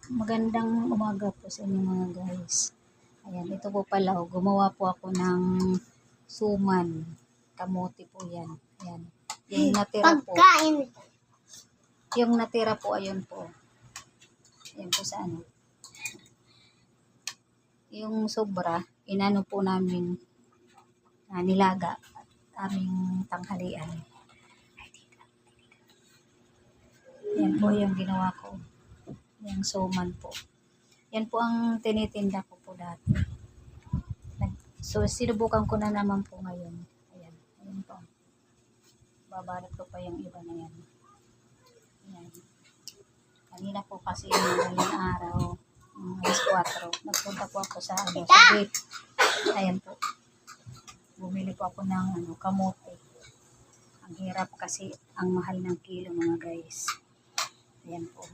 Magandang umaga po sa inyo mga guys. Ayan, ito po pala, gumawa po ako ng suman. Kamote po yan. Ayan. Yung natira po. Yung natira po, ayun po. Ayan po sa ano. Yung sobra, inano po namin nilaga at aming tanghalian. Ayan po yung ginawa ko. Yung suman po. Yan po ang tinitinda ko po dati. So, sinubukan ko na naman po ngayon. Ayan. Ayan po. Babalot ko pa yung iba na yan. Ayan. Kanina po kasi ngayong araw, alas 4, nagpunta po ako sa gate. Ayan po. Bumili po ako ng kamote. Ang hirap kasi ang mahal ng kilo mga guys. Ayan po.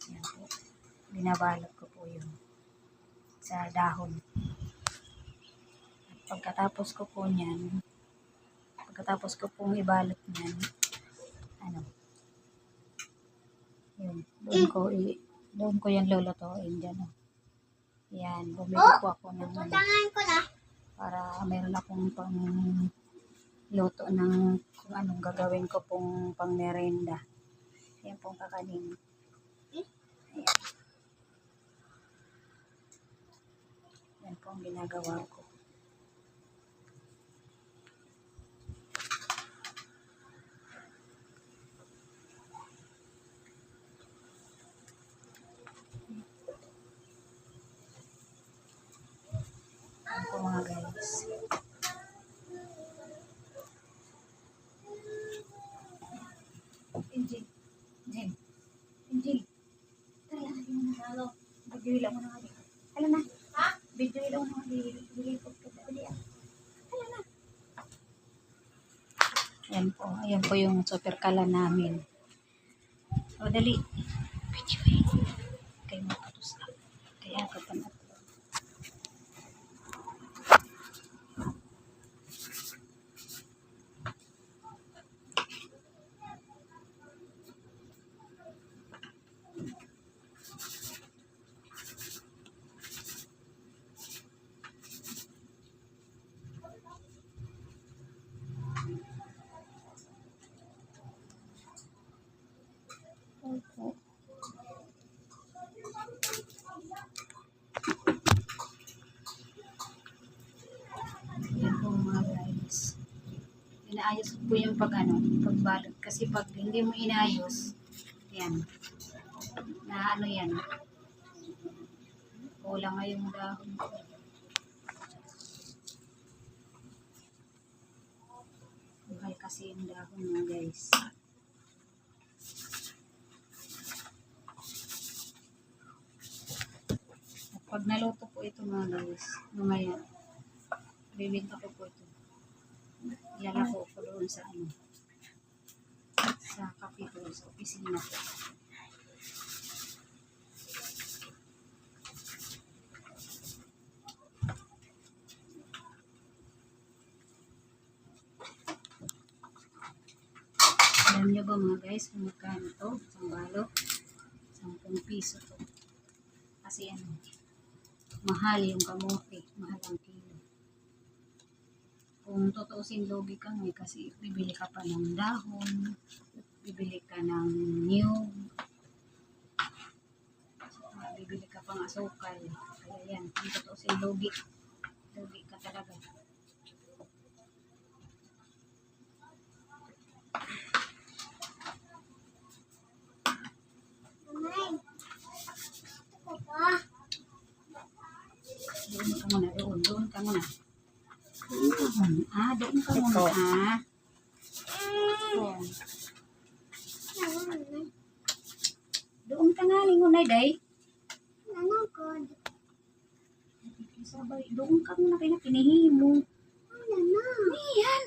Ayan po. Binabalot ko po yun sa dahon. At pagkatapos ko pong ibalot niyan, yun, doon ko yan lulutuin dyan. Yan, bumili po ako ng para mayroon akong pang luto ng kung anong gagawin ko pong pang merenda. Yan pong kakanin. Ayan. Yan po ang ginagawa ko. Yan po mga guys. Injil. Tala, yung nalo. Video lang mo na nga. Hala na. Ha? Video lang mo na nga. Hala na. Yan po. Ayan po yung super kala namin. O, dali. Video kayo makatus ka. Kaya ka pa na. Okay. Yan po mga guys. Inaayos ko po yung pagbalot. Kasi pag hindi mo inayos, yan. Na yan. Kulang nga yung dahon ko. Mahal kasi yung dahon mga guys. At pag naluto po ito mga guys, mamaya, bibinta ko po ito. Ilalako ko doon sa sa kapito, sa opisina ko. Alam nyo ba mga guys kung magkano to? Isang balot? 10 piso to. Kasi mahal yung kamote. Mahal ang kilo. Kung tutuusin logi ka ngayon kasi bibili ka pa ng dahon, bibili ka ng niyog, bibili ka pang asukal. Kaya yan, kung tutuusin logi ka talaga. Doon ka muna. Doon ka muna. Doon ka muna. Doon ka nga lingunay, day. Sabay, doon ka muna pinahimo. Yan.